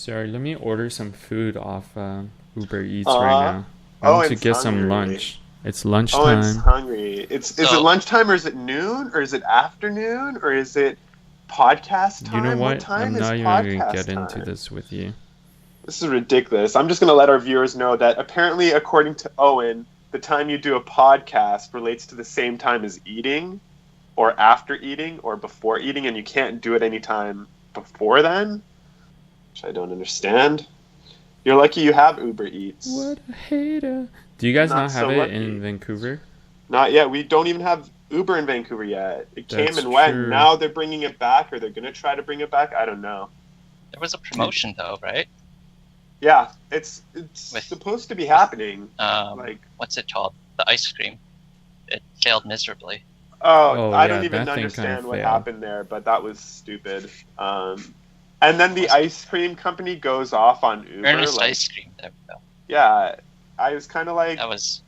Sorry, let me order some food off Uber Eats right Uh, now. I want to Owen's get some hungry. lunch. It's Owen's lunchtime. hungry. Is it So lunchtime or is it noon or is it afternoon or is it podcast You know time? What what? time I'm is not even going to podcast get into time? this with you. This is ridiculous. I'm just going to let our viewers know that apparently, according to Owen, the time you do a podcast relates to the same time as eating, or after eating, or before eating, and you can't do it anytime before then, which I don't understand. You're lucky you have Uber Eats. What a hater. Do you guys Not not have so it lucky. in Vancouver? Not yet. We don't even have Uber in Vancouver yet. It came That's and went. true. Now they're bringing it back, or they're going to try to bring it back. I don't know. there was a promotion though, right? Yeah, it's With supposed to be happening. um, Like, what's it called? The ice cream. It failed miserably. oh, Oh I yeah, don't even that thing kind understand of what failed. happened there, but that was stupid. And then the ice cream company goes off on Uber. Earnest Like, Ice Cream. There we go. yeah, I was kind of like, That was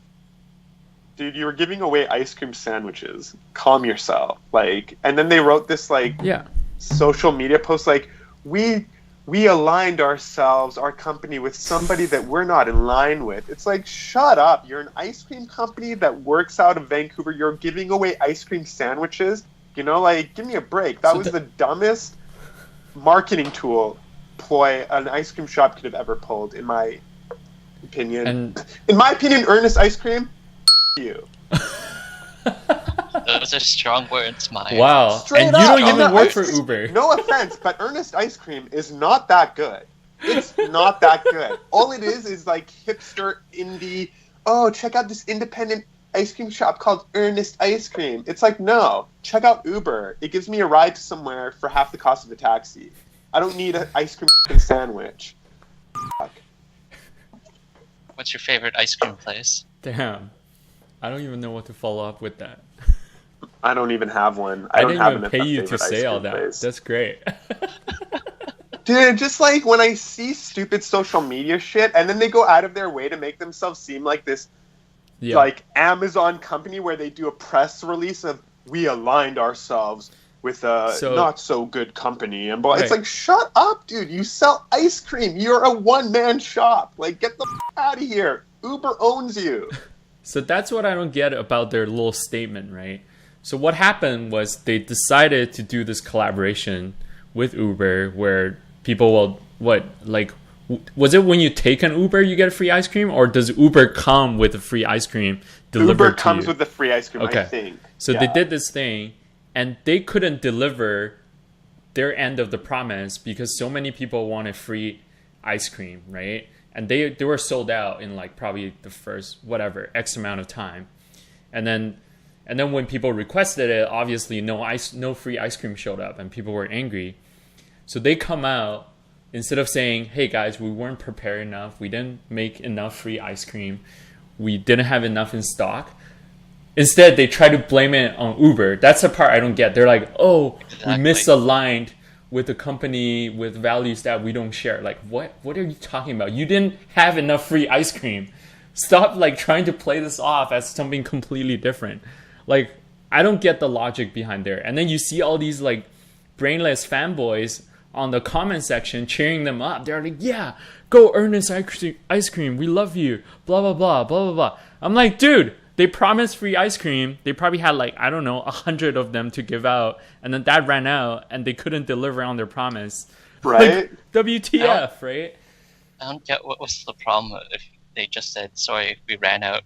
dude, you were giving away ice cream sandwiches. Calm yourself. Like, and then they wrote this like Yeah. social media post like, we aligned ourselves, our company, with somebody that we're not in line with. It's like, shut up. You're an ice cream company that works out of Vancouver. You're giving away ice cream sandwiches. You know, like, give me a break. That So was the dumbest marketing ploy an ice cream shop could have ever pulled, in my opinion. And In my opinion, Earnest Ice Cream, you. those are strong words, Maya. wow. Straight And you up, don't I'm even not- work for Uber. No offense, but Earnest Ice Cream is not that good. It's not that good. All it is like hipster indie. Oh, check out this independent ice cream shop called Earnest Ice Cream. It's like, no, check out Uber. It gives me a ride to somewhere for half the cost of a taxi. I don't need an ice cream sandwich. Fuck. What's your favorite ice cream place? Damn. I don't even know what to follow up with that. I don't even have one. I don't didn't have even a pay you to favorite ice say all cream that. place. That's great. Dude, just like when I see stupid social media shit and then they go out of their way to make themselves seem like this Yeah. like Amazon company where they do a press release of, we aligned ourselves with a So- not so good company, and blah. It's Right. like, shut up, dude. You sell ice cream. You're a one-man shop. Like, get the out of here. Uber owns you. So that's what I don't get about their little statement, right? So what happened was they decided to do this collaboration with Uber where people will, was it when you take an Uber you get free ice cream, or does Uber come with a free ice cream delivered Uber to comes you? with the free ice cream, I Okay. think. So Yeah. they did this thing and they couldn't deliver their end of the promise because so many people wanted free ice cream, right? And they were sold out in like probably the first whatever X amount of time. And then when people requested it, obviously no free ice cream showed up and people were angry. So they come out, instead of saying, "Hey guys, we weren't prepared enough. We didn't make enough free ice cream. We didn't have enough in stock." Instead, they try to blame it on Uber. That's the part I don't get. They're like, "Oh, Exactly. we misaligned with a company with values that we don't share." Like, what are you talking about? You didn't have enough free ice cream. Stop like trying to play this off as something completely different. Like, I don't get the logic behind there. And then you see all these like brainless fanboys on the comment section cheering them up. They're like, "Yeah, go Earnest Ice Cream. We love you. Blah, blah, blah, blah, blah, blah." I'm like, dude, they promised free ice cream. They probably had like, I don't know, 100 of them to give out. And then that ran out and they couldn't deliver on their promise. Right? Like, WTF, right? I don't get what was the problem if they just said, sorry, we ran out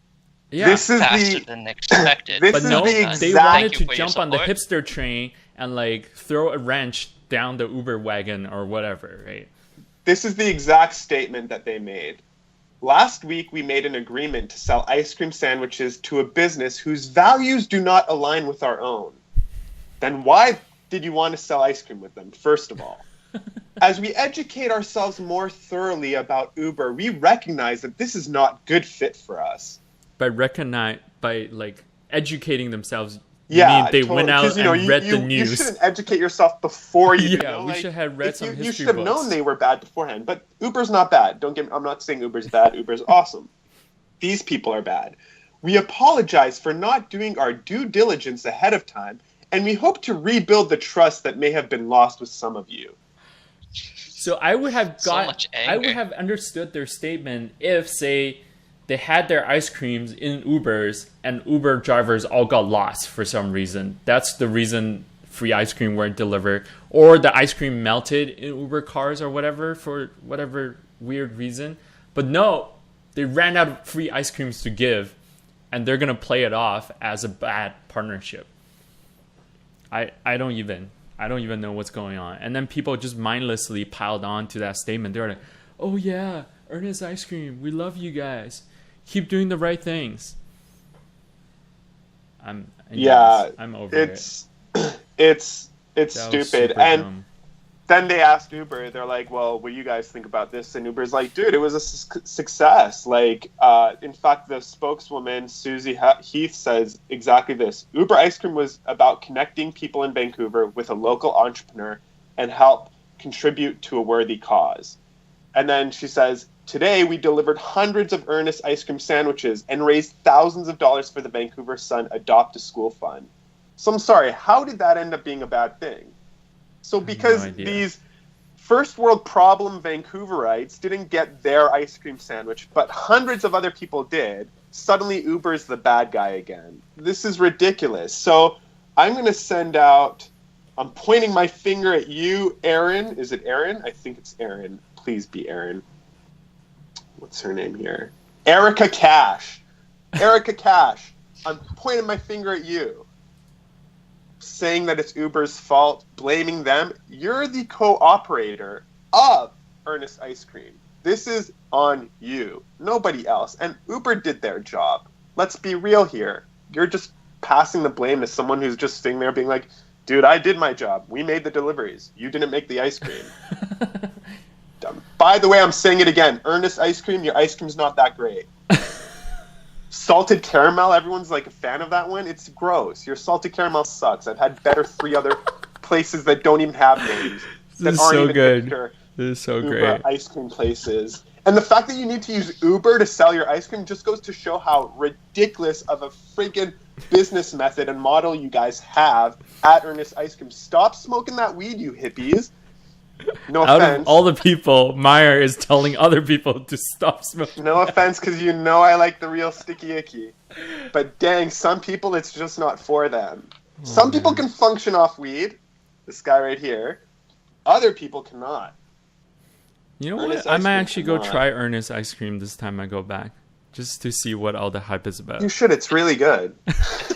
Yeah. This is faster the than expected. This But is no, the they exact- wanted Thank you to for your jump on the support. hipster train and like throw a wrench down the Uber wagon or whatever, right? This is the exact statement that they made. Last week, we made an agreement to sell ice cream sandwiches to a business whose values do not align with our own. Then why did you want to sell ice cream with them, first of all? As we educate ourselves more thoroughly about Uber, we recognize that this is not good fit for us. By like educating themselves. Yeah, You mean they totally. went out 'Cause, you know, and read the You news. shouldn't educate yourself before you. Yeah, we should have read if some you history should have books. known they were bad beforehand. But Uber's not bad. I'm not saying Uber's bad. Uber's awesome. These people are bad. We apologize for not doing our due diligence ahead of time, and we hope to rebuild the trust that may have been lost with some of you. So I would have So much anger. I would have understood their statement if, say, they had their ice creams in Ubers and Uber drivers all got lost for some reason. That's the reason free ice cream weren't delivered, or the ice cream melted in Uber cars or whatever for whatever weird reason. But no, they ran out of free ice creams to give, and they're gonna play it off as a bad partnership. I don't even know what's going on. And then people just mindlessly piled on to that statement. They're like, "Oh yeah, Earnest Ice Cream, we love you guys. Keep doing the right things." I'm over it. It's That was stupid. super And dumb. then they asked Uber, they're like, well, what do you guys think about this? And Uber's like, dude, it was a success. Like, in fact, the spokeswoman, Susie Heath, says exactly this. Uber Ice Cream was about connecting people in Vancouver with a local entrepreneur and help contribute to a worthy cause. And then she says, today we delivered hundreds of Earnest Ice Cream sandwiches and raised thousands of dollars for the Vancouver Sun Adopt-a-School Fund. So I'm sorry, how did that end up being a bad thing? So because these first world problem Vancouverites didn't get their ice cream sandwich, but hundreds of other people did, suddenly Uber's the bad guy again. This is ridiculous. So I'm going to send out, I'm pointing my finger at you, Erin. Is it Erin? I think it's Erin. Please be Erin. What's her name here? Erica Cash. Erica Cash. I'm pointing my finger at you, saying that it's Uber's fault, blaming them. You're the co-operator of Earnest Ice Cream. This is on you, nobody else. And Uber did their job. Let's be real here. You're just passing the blame to someone who's just sitting there being like, dude, I did my job. We made the deliveries. You didn't make the ice cream. By the way, I'm saying it again. Earnest Ice Cream, your ice cream's not that great. Salted caramel, everyone's like a fan of that one. It's gross. Your salted caramel sucks. I've had better 3 other places that don't even have names. This is so good. This is so Uber great. ice cream places. And the fact that you need to use Uber to sell your ice cream just goes to show how ridiculous of a freaking business method and model you guys have at Earnest Ice Cream. Stop smoking that weed, you hippies. No Out offense. of all the people, Mahyar is telling other people to stop smoking. No offense, because you know I like the real sticky icky. But dang, some people, it's just not for them. Some people can function off weed. This guy right here. Other people cannot. You know Earnest what? I Ice might Cream actually go cannot. try Earnest Ice Cream this time I go back, just to see what all the hype is about. You should. It's really good. It's